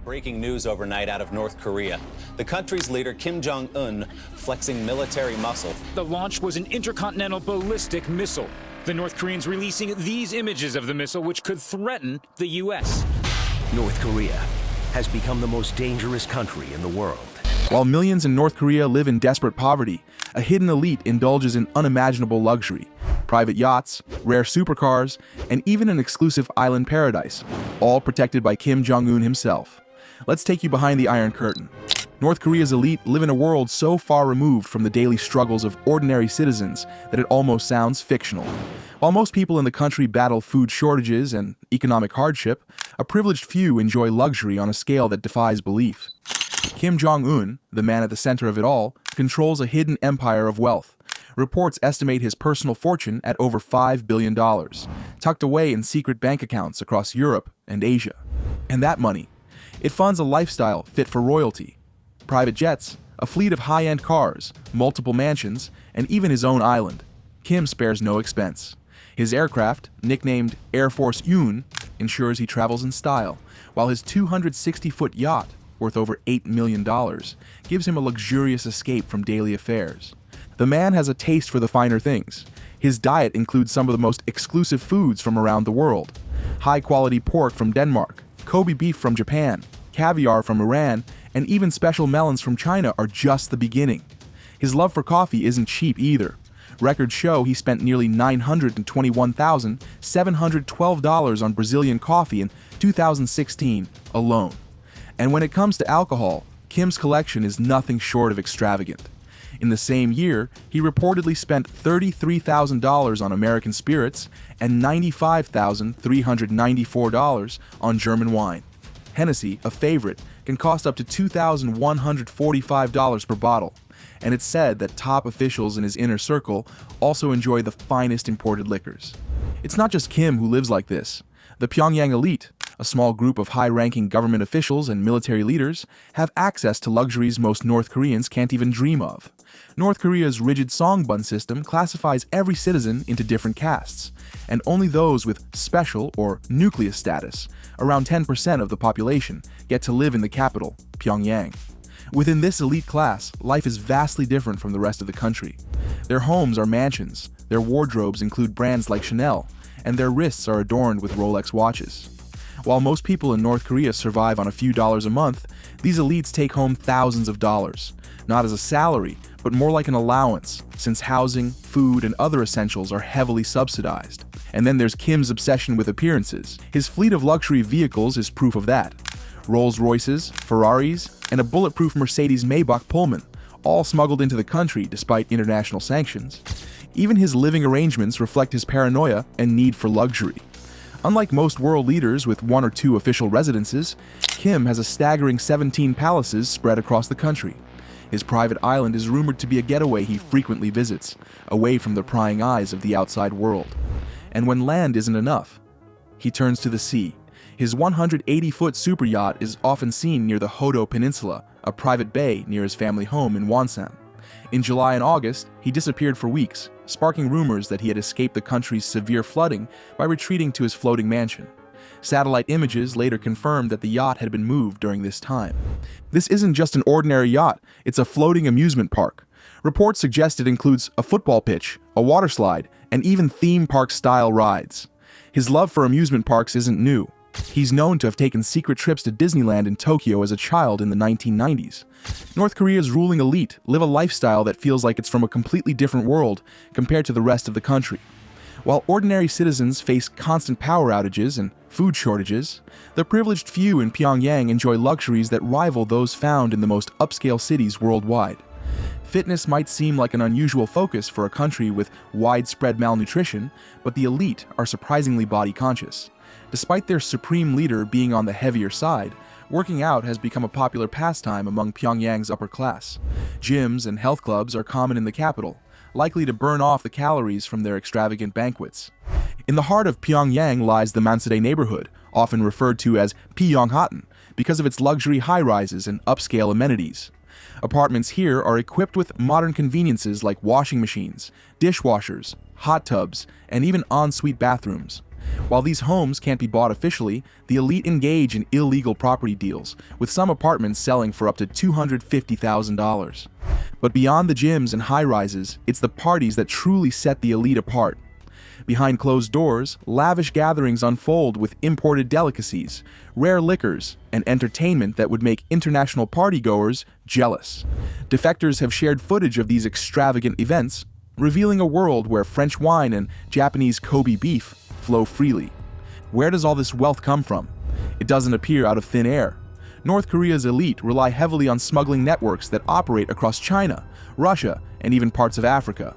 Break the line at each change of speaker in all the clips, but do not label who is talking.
Breaking news overnight out of North Korea. The country's leader, Kim Jong-un, flexing military muscle.
The launch was an intercontinental ballistic missile. The North Koreans releasing these images of the missile, which could threaten the U.S.
North Korea has become the most dangerous country in the world.
While millions in North Korea live in desperate poverty, a hidden elite indulges in unimaginable luxury. Private yachts, rare supercars, and even an exclusive island paradise, all protected by Kim Jong-un himself. Let's take you behind the Iron Curtain. North Korea's elite live in a world so far removed from the daily struggles of ordinary citizens that it almost sounds fictional. While most people in the country battle food shortages and economic hardship, a privileged few enjoy luxury on a scale that defies belief. Kim Jong-un, the man at the center of it all, controls a hidden empire of wealth. Reports estimate his personal fortune at over $5 billion, tucked away in secret bank accounts across Europe and Asia. And that money, it funds a lifestyle fit for royalty. Private jets, a fleet of high-end cars, multiple mansions, and even his own island. Kim spares no expense. His aircraft, nicknamed Air Force Yoon, ensures he travels in style, while his 260-foot yacht, worth over $8 million, gives him a luxurious escape from daily affairs. The man has a taste for the finer things. His diet includes some of the most exclusive foods from around the world. High-quality pork from Denmark, Kobe beef from Japan, caviar from Iran, and even special melons from China are just the beginning. His love for coffee isn't cheap either. Records show he spent nearly $921,712 on Brazilian coffee in 2016 alone. And when it comes to alcohol, Kim's collection is nothing short of extravagant. In the same year, he reportedly spent $33,000 on American spirits and $95,394 on German wine. Hennessy, a favorite, can cost up to $2,145 per bottle, and it's said that top officials in his inner circle also enjoy the finest imported liquors. It's not just Kim who lives like this. The Pyongyang elite, a small group of high-ranking government officials and military leaders, have access to luxuries most North Koreans can't even dream of. North Korea's rigid songbun system classifies every citizen into different castes, and only those with special or nucleus status, around 10% of the population, get to live in the capital, Pyongyang. Within this elite class, life is vastly different from the rest of the country. Their homes are mansions, their wardrobes include brands like Chanel, and their wrists are adorned with Rolex watches. While most people in North Korea survive on a few dollars a month, these elites take home thousands of dollars, not as a salary, but more like an allowance, since housing, food, and other essentials are heavily subsidized. And then there's Kim's obsession with appearances. His fleet of luxury vehicles is proof of that. Rolls-Royces, Ferraris, and a bulletproof Mercedes Maybach Pullman, all smuggled into the country despite international sanctions. Even his living arrangements reflect his paranoia and need for luxury. Unlike most world leaders with one or two official residences, Kim has a staggering 17 palaces spread across the country. His private island is rumored to be a getaway he frequently visits, away from the prying eyes of the outside world. And when land isn't enough, he turns to the sea. His 180-foot super yacht is often seen near the Hodo Peninsula, a private bay near his family home in Wonsan. In July and August, he disappeared for weeks, sparking rumors that he had escaped the country's severe flooding by retreating to his floating mansion. Satellite images later confirmed that the yacht had been moved during this time. This isn't just an ordinary yacht, it's a floating amusement park. Reports suggest it includes a football pitch, a water slide, and even theme park-style rides. His love for amusement parks isn't new. He's known to have taken secret trips to Disneyland in Tokyo as a child in the 1990s. North Korea's ruling elite live a lifestyle that feels like it's from a completely different world compared to the rest of the country. While ordinary citizens face constant power outages and food shortages, the privileged few in Pyongyang enjoy luxuries that rival those found in the most upscale cities worldwide. Fitness might seem like an unusual focus for a country with widespread malnutrition, but the elite are surprisingly body-conscious. Despite their supreme leader being on the heavier side, working out has become a popular pastime among Pyongyang's upper class. Gyms and health clubs are common in the capital, likely to burn off the calories from their extravagant banquets. In the heart of Pyongyang lies the Mansade neighborhood, often referred to as Pyonghatan, because of its luxury high-rises and upscale amenities. Apartments here are equipped with modern conveniences like washing machines, dishwashers, hot tubs, and even en-suite bathrooms. While these homes can't be bought officially, the elite engage in illegal property deals, with some apartments selling for up to $250,000. But beyond the gyms and high-rises, it's the parties that truly set the elite apart. Behind closed doors, lavish gatherings unfold with imported delicacies, rare liquors, and entertainment that would make international partygoers jealous. Defectors have shared footage of these extravagant events, revealing a world where French wine and Japanese Kobe beef flow freely. Where does all this wealth come from? It doesn't appear out of thin air. North Korea's elite rely heavily on smuggling networks that operate across China, Russia, and even parts of Africa.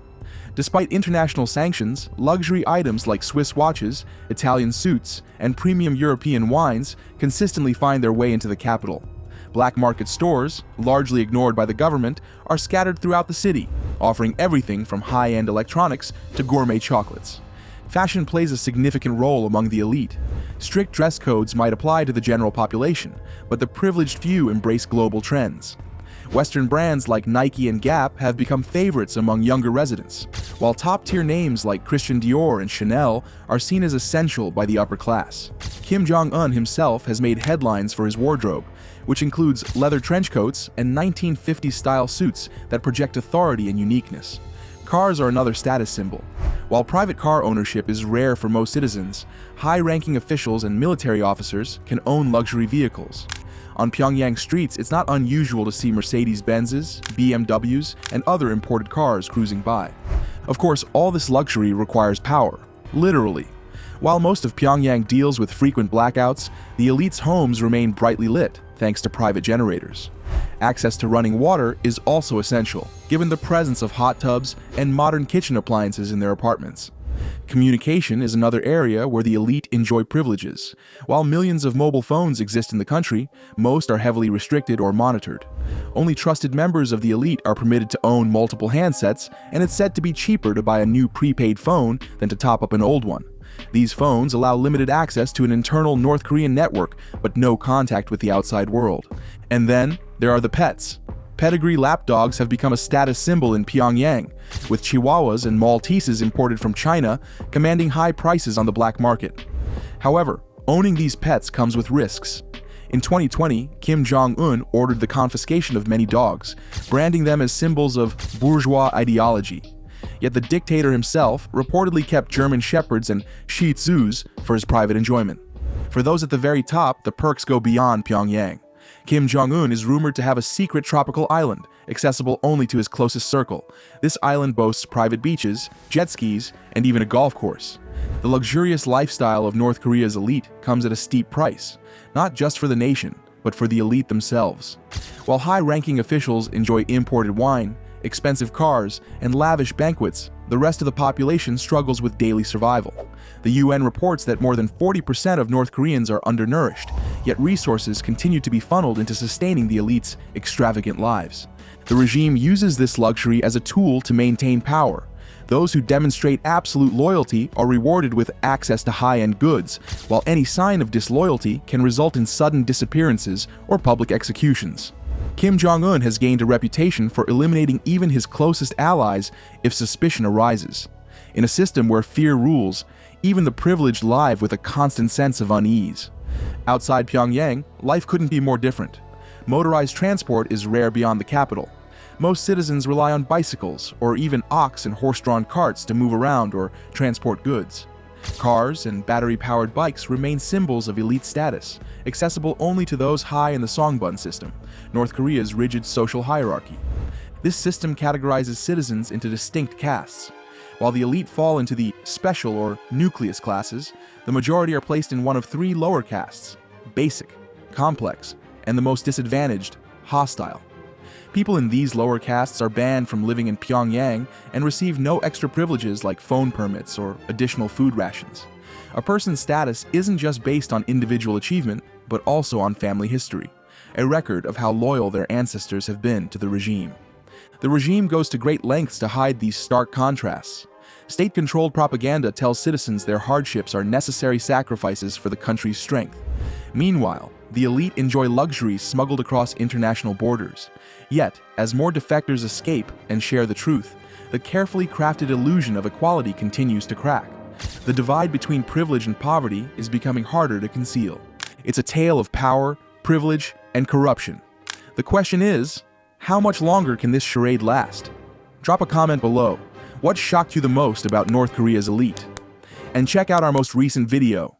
Despite international sanctions, luxury items like Swiss watches, Italian suits, and premium European wines consistently find their way into the capital. Black market stores, largely ignored by the government, are scattered throughout the city, offering everything from high-end electronics to gourmet chocolates. Fashion plays a significant role among the elite. Strict dress codes might apply to the general population, but the privileged few embrace global trends. Western brands like Nike and Gap have become favorites among younger residents, while top-tier names like Christian Dior and Chanel are seen as essential by the upper class. Kim Jong-un himself has made headlines for his wardrobe, which includes leather trench coats and 1950s-style suits that project authority and uniqueness. Cars are another status symbol. While private car ownership is rare for most citizens, high-ranking officials and military officers can own luxury vehicles. On Pyongyang streets, it's not unusual to see Mercedes-Benzes, BMWs, and other imported cars cruising by. Of course, all this luxury requires power, literally. While most of Pyongyang deals with frequent blackouts, the elite's homes remain brightly lit, thanks to private generators. Access to running water is also essential, given the presence of hot tubs and modern kitchen appliances in their apartments. Communication is another area where the elite enjoy privileges. While millions of mobile phones exist in the country, most are heavily restricted or monitored. Only trusted members of the elite are permitted to own multiple handsets, and it's said to be cheaper to buy a new prepaid phone than to top up an old one. These phones allow limited access to an internal North Korean network, but no contact with the outside world. And then, there are the pets. Pedigree lapdogs have become a status symbol in Pyongyang, with Chihuahuas and Malteses imported from China commanding high prices on the black market. However, owning these pets comes with risks. In 2020, Kim Jong-un ordered the confiscation of many dogs, branding them as symbols of bourgeois ideology. Yet the dictator himself reportedly kept German Shepherds and Shih Tzus for his private enjoyment. For those at the very top, the perks go beyond Pyongyang. Kim Jong-un is rumored to have a secret tropical island, accessible only to his closest circle. This island boasts private beaches, jet skis, and even a golf course. The luxurious lifestyle of North Korea's elite comes at a steep price, not just for the nation, but for the elite themselves. While high-ranking officials enjoy imported wine, expensive cars, and lavish banquets, the rest of the population struggles with daily survival. The UN reports that more than 40% of North Koreans are undernourished, yet resources continue to be funneled into sustaining the elite's extravagant lives. The regime uses this luxury as a tool to maintain power. Those who demonstrate absolute loyalty are rewarded with access to high-end goods, while any sign of disloyalty can result in sudden disappearances or public executions. Kim Jong-un has gained a reputation for eliminating even his closest allies if suspicion arises. In a system where fear rules, even the privileged live with a constant sense of unease. Outside Pyongyang, life couldn't be more different. Motorized transport is rare beyond the capital. Most citizens rely on bicycles or even ox and horse-drawn carts to move around or transport goods. Cars and battery-powered bikes remain symbols of elite status, accessible only to those high in the Songbun system, North Korea's rigid social hierarchy. This system categorizes citizens into distinct castes. While the elite fall into the special or nucleus classes, the majority are placed in one of three lower castes: basic, complex, and the most disadvantaged, hostile. People in these lower castes are banned from living in Pyongyang and receive no extra privileges like phone permits or additional food rations. A person's status isn't just based on individual achievement, but also on family history, a record of how loyal their ancestors have been to the regime. The regime goes to great lengths to hide these stark contrasts. State-controlled propaganda tells citizens their hardships are necessary sacrifices for the country's strength. Meanwhile, the elite enjoy luxuries smuggled across international borders. Yet, as more defectors escape and share the truth, the carefully crafted illusion of equality continues to crack. The divide between privilege and poverty is becoming harder to conceal. It's a tale of power, privilege, and corruption. The question is, how much longer can this charade last? Drop a comment below. What shocked you the most about North Korea's elite? And check out our most recent video,